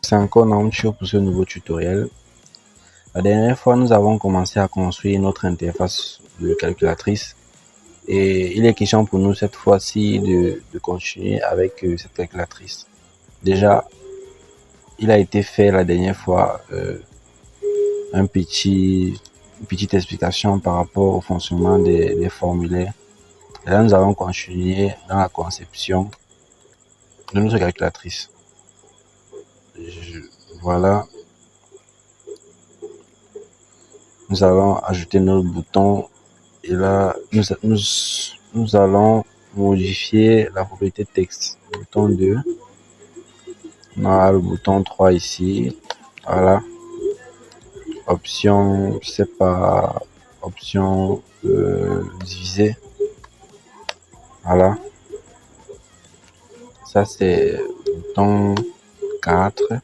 C'est encore Naomi pour ce nouveau tutoriel. La dernière fois, nous avons commencé à construire notre interface de calculatrice et il est question pour nous cette fois-ci de continuer avec cette calculatrice. Déjà, il a été fait la dernière fois une petite explication par rapport au fonctionnement des formulaires. Et là, nous allons continuer dans la conception de notre calculatrice. Voilà. Nous allons ajouter notre bouton et là nous allons modifier la propriété texte. Bouton 2, on a le bouton 3 ici. Voilà, option, je sais pas, option diviser. Voilà, ça c'est bouton 4,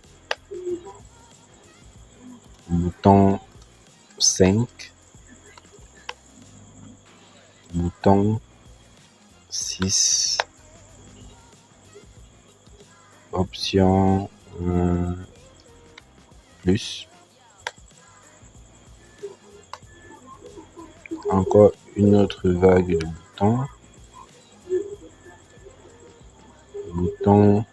bouton 5, bouton 6, option plus, encore une autre vague de boutons, bouton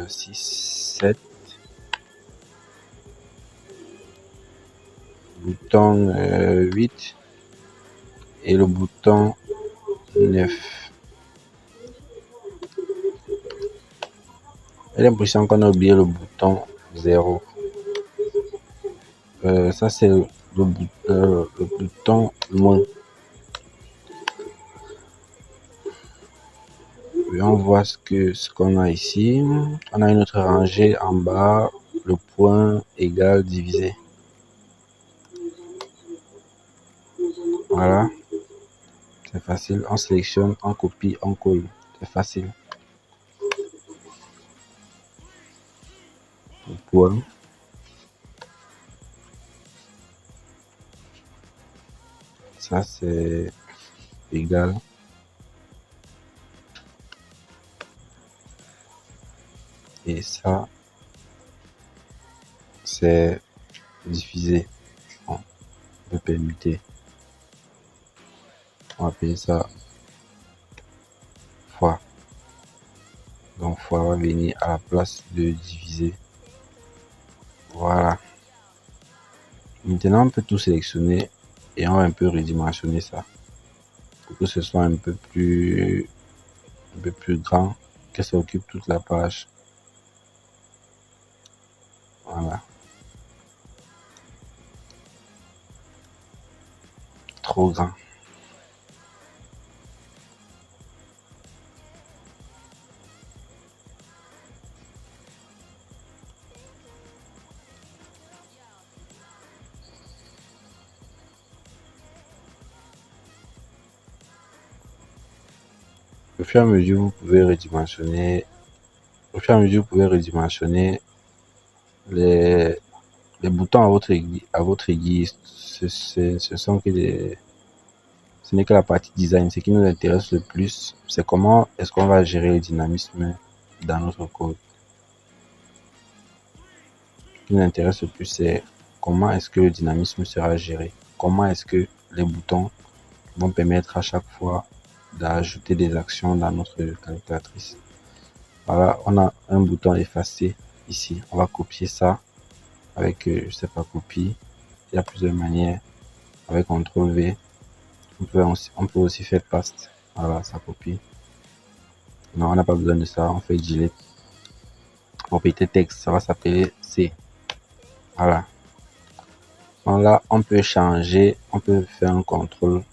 6, 7, bouton 8 et le bouton 9. J'ai l'impression qu'on a oublié le bouton 0. Ça c'est le bouton moins. Et on voit ce qu'on a ici. On a une autre rangée en bas, le point égal divisé. Voilà, c'est facile. On sélectionne, on copie, on colle. C'est facile. Le point. Ça c'est égal. Et ça c'est divisé. Bon, on peut permuter. On va appeler ça fois. Donc fois va venir à la place de diviser. Voilà. Maintenant on peut tout sélectionner et on va un peu redimensionner ça pour que ce soit un peu plus grand, que ça occupe toute la page. Voilà. Trop grand. Au fur et à mesure, vous pouvez redimensionner. Au fur et à mesure, vous pouvez redimensionner les boutons à votre aiguille. Ce sont que des. Ce n'est que la partie design. Ce qui nous intéresse le plus, c'est comment est-ce qu'on va gérer le dynamisme dans notre code. Ce qui nous intéresse le plus, c'est comment est-ce que le dynamisme sera géré. Comment est-ce que les boutons vont permettre à chaque fois d'ajouter des actions dans notre calculatrice. Voilà, on a un bouton effacer ici. On va copier ça avec, je sais pas, copie. Il y a plusieurs manières. Avec CTRL V, on peut aussi faire paste. Voilà, ça copie. Non, on n'a pas besoin de ça. On fait delete. Propriété texte, ça va s'appeler C. Voilà. Donc là, on peut changer. On peut faire un contrôle.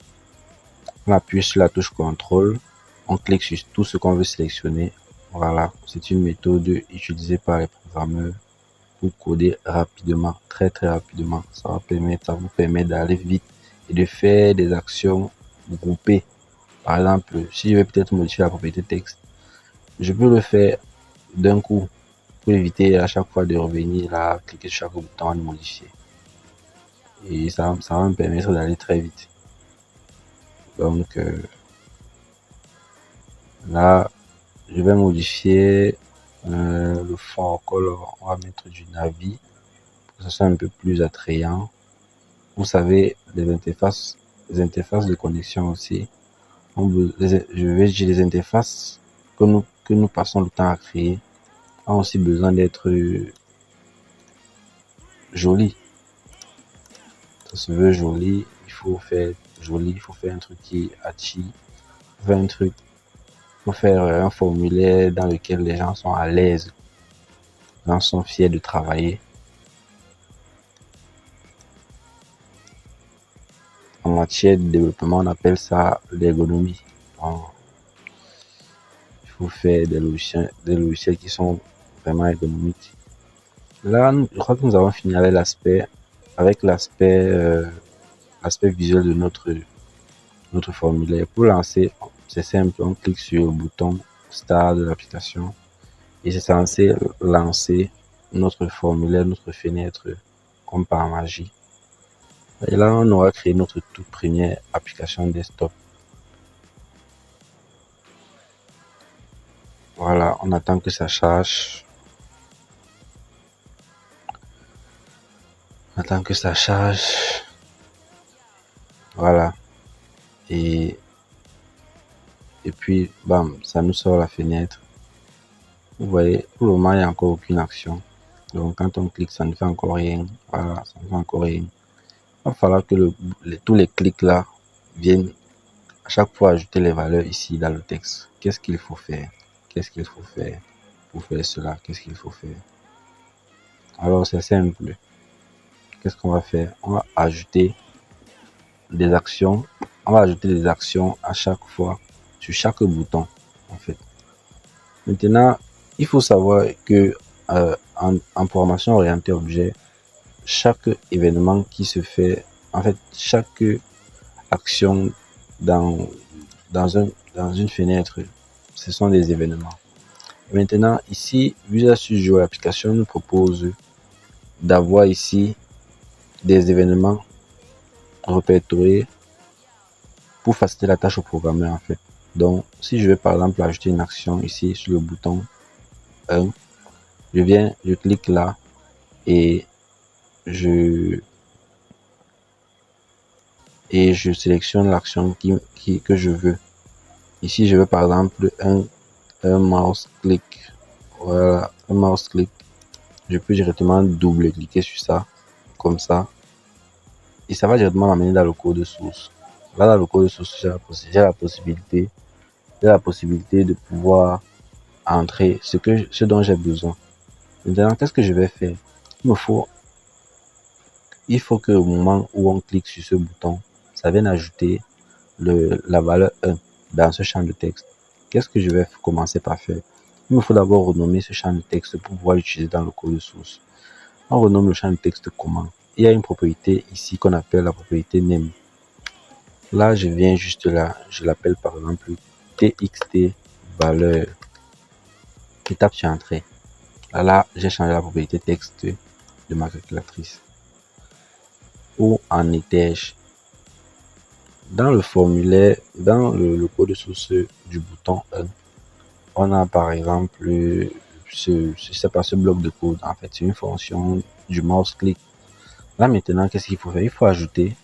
On appuie sur la touche contrôle. On clique sur tout ce qu'on veut sélectionner. Voilà, c'est une méthode utilisée par les programmeurs pour coder rapidement, très rapidement. Ça vous permet d'aller vite et de faire des actions groupées. Par exemple, si je vais peut-être modifier la propriété texte, je peux le faire d'un coup pour éviter à chaque fois de revenir là, cliquer sur chaque bouton et modifier. Et ça va me permettre d'aller très vite. Donc là, je vais modifier Le fond en color, on va mettre du navy pour que ce soit un peu plus attrayant. Vous savez, les interfaces de connexion aussi. Je vais dire les interfaces que nous passons le temps à créer ont aussi besoin d'être jolies. Ça se veut joli, il faut faire joli, il faut faire un truc qui attire, faire un truc, il faut faire un formulaire dans lequel les gens sont à l'aise, les gens sont fiers de travailler. En matière de développement, on appelle ça l'ergonomie. Il faut faire des logiciels qui sont vraiment ergonomiques. Là, je crois que nous avons fini avec l'aspect visuel de notre formulaire. Pour lancer, c'est simple, on clique sur le bouton Start de l'application et c'est censé lancer notre formulaire, notre fenêtre comme par magie. Et là, on aura créé notre toute première application desktop. Voilà, on attend que ça charge. On attend que ça charge. Voilà. Et puis, bam, ça nous sort la fenêtre. Vous voyez, pour le moment, il n'y a encore aucune action. Donc, quand on clique, ça ne fait encore rien. Voilà, ça ne fait encore rien. Il va falloir que tous les clics là viennent à chaque fois ajouter les valeurs ici dans le texte. Qu'est-ce qu'il faut faire? Qu'est-ce qu'il faut faire pour faire cela? Qu'est-ce qu'il faut faire? Alors, c'est simple. Qu'est-ce qu'on va faire? On va ajouter des actions. On va ajouter des actions à chaque fois sur chaque bouton, en fait. Maintenant, il faut savoir que en programmation orientée objet, chaque événement qui se fait, en fait, chaque action dans une fenêtre, ce sont des événements. Et maintenant, ici, Visual Studio, l'application nous propose d'avoir ici des événements répertoriés pour faciliter la tâche au programmeur, en fait. Donc, si je vais par exemple ajouter une action ici sur le bouton 1, je clique là et je sélectionne l'action que je veux. Ici, je veux par exemple un mouse click. Voilà, un mouse click. Je peux directement double-cliquer sur ça, comme ça. Et ça va directement m'amener dans le code source. Là, dans le code source, j'ai la possibilité de pouvoir entrer ce dont j'ai besoin. Maintenant, qu'est-ce que je vais faire? Il faut que au moment où on clique sur ce bouton, ça vienne ajouter la valeur 1 dans ce champ de texte. Qu'est-ce que je vais commencer par faire? Il me faut d'abord renommer ce champ de texte pour pouvoir l'utiliser dans le code source. On renomme le champ de texte comment? Il y a une propriété ici qu'on appelle la propriété name. Là, je viens juste là, je l'appelle par exemple txt valeur. Je tape sur entrée. Là, j'ai changé la propriété texte de ma calculatrice. Où en étais-je? Dans le formulaire, dans le code source du bouton 1, on a par exemple ce bloc de code. En fait, c'est une fonction du mouse click. Là maintenant, qu'est-ce qu'il faut faire? Il faut ajouter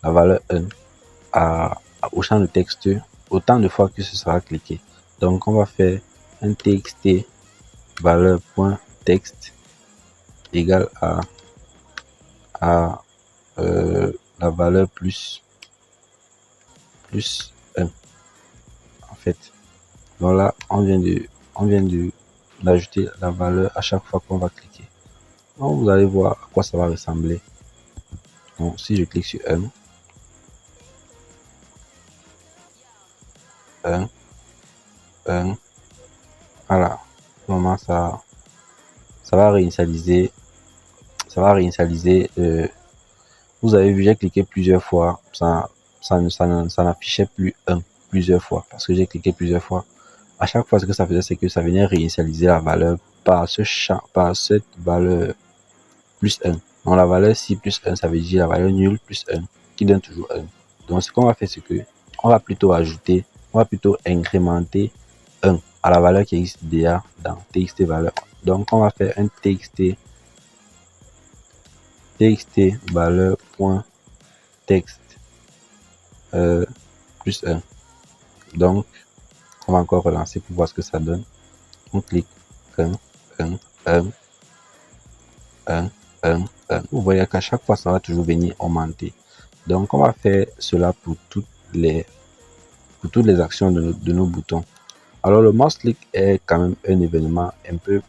la valeur 1 au champ de texte autant de fois que ce sera cliqué. Donc, on va faire un txt valeur.text égale à la valeur plus 1. En fait, donc là, on vient d'ajouter la valeur à chaque fois qu'on va cliquer. Donc, vous allez voir à quoi ça va ressembler. Donc, si je clique sur 1, voilà. Normalement, ça va réinitialiser. Ça va réinitialiser. Vous avez vu, j'ai cliqué plusieurs fois. Ça n'affichait plus 1 plusieurs fois parce que j'ai cliqué plusieurs fois. À chaque fois, ce que ça faisait, c'est que ça venait réinitialiser la valeur par cette valeur plus 1. Donc, la valeur ci plus 1, ça veut dire la valeur nulle plus 1 qui donne toujours 1. Donc, ce qu'on va faire, c'est que on va plutôt incrémenter 1 à la valeur qui existe déjà dans txt valeur. Donc on va faire un txt valeur.text plus 1. Donc on va encore relancer pour voir ce que ça donne. On clique 1, 1, 1, 1, 1, 1. Vous voyez qu'à chaque fois ça va toujours venir augmenter. Donc on va faire cela pour toutes les actions de nos boutons. Alors le mouse click est quand même un événement un peu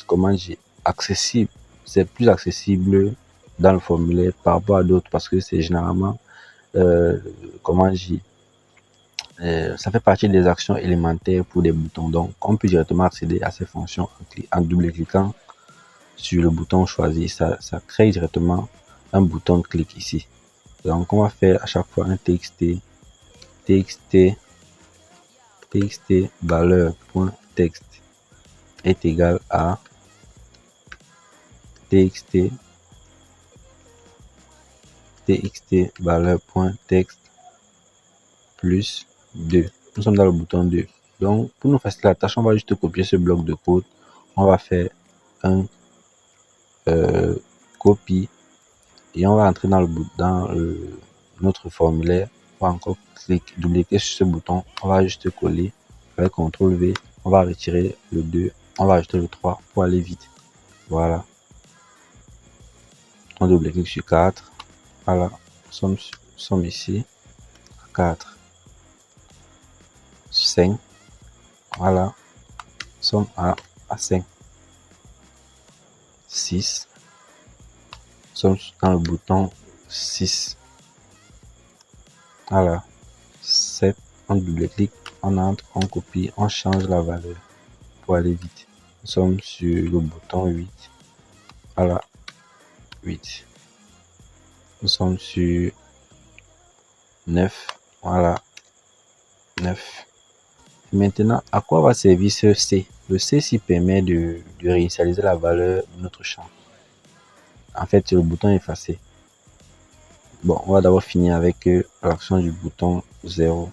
comment dire, accessible. C'est plus accessible dans le formulaire par rapport à d'autres parce que c'est généralement comment dire, ça fait partie des actions élémentaires pour des boutons. Donc on peut directement accéder à ces fonctions en double-cliquant sur le bouton choisi. Ça crée directement un bouton de clic ici. Donc on va faire à chaque fois un txt valeur.text est égal à txt valeur.text plus 2. Nous sommes dans le bouton 2. Donc pour nous faciliter la tâche, on va juste copier ce bloc de code. On va faire un copie et on va entrer dans notre formulaire. On va encore double-cliquer sur ce bouton. On va juste coller avec CTRL V. On va retirer le 2. On va ajouter le 3 pour aller vite. Voilà. On double-clique sur 4. Voilà. Nous sommes ici. 4. 5. Voilà. Nous sommes à 5. 6. Nous sommes dans le bouton 6. Voilà. 7. On double-clique. On entre. On copie. On change la valeur pour aller vite. Nous sommes sur le bouton 8. Voilà. 8. Nous sommes sur 9. Voilà. 9. Maintenant, à quoi va servir ce C? Le C s'y permet de réinitialiser la valeur de notre champ. En fait, c'est le bouton effacer. Bon, on va d'abord finir avec l'action du bouton 0.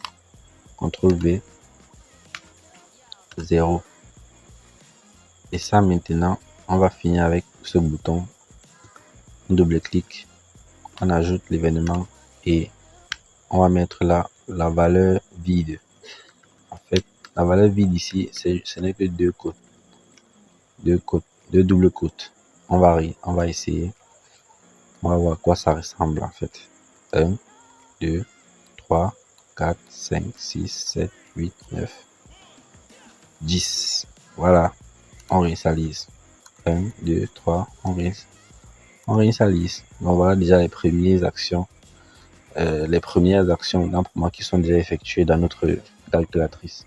CTRL V. 0. Et ça, maintenant, on va finir avec ce bouton. On double-clique. On ajoute l'événement et on va mettre là la valeur vide. En fait, la valeur vide ici, ce n'est que deux doubles côtes. On va essayer. On va voir à quoi ça ressemble en fait. 1, 2, 3, 4, 5, 6, 7, 8, 9, 10. Voilà. On réinitialise. 1, 2, 3, on réinitialise. Donc voilà déjà les premières actions. D'emprunt qui sont déjà effectuées dans notre calculatrice.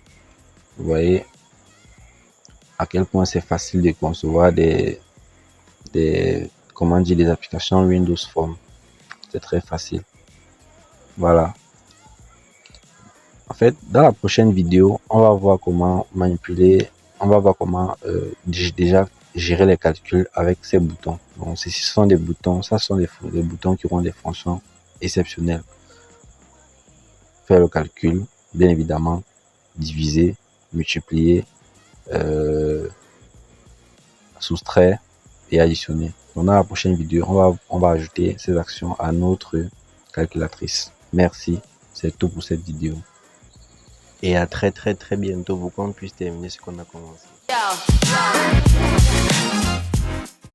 Vous voyez à quel point c'est facile de concevoir des applications Windows Phone. C'est très facile. Voilà. En fait, dans la prochaine vidéo, on va voir comment manipuler, on va voir comment déjà gérer les calculs avec ces boutons. Donc, ce sont des boutons, ça sont des boutons qui auront des fonctions exceptionnelles. Faire le calcul, bien évidemment, diviser, multiplier, soustraire et additionner. Donc dans la prochaine vidéo, on va ajouter ces actions à notre calculatrice. Merci, c'est tout pour cette vidéo. Et à très bientôt pour qu'on puisse terminer ce qu'on a commencé.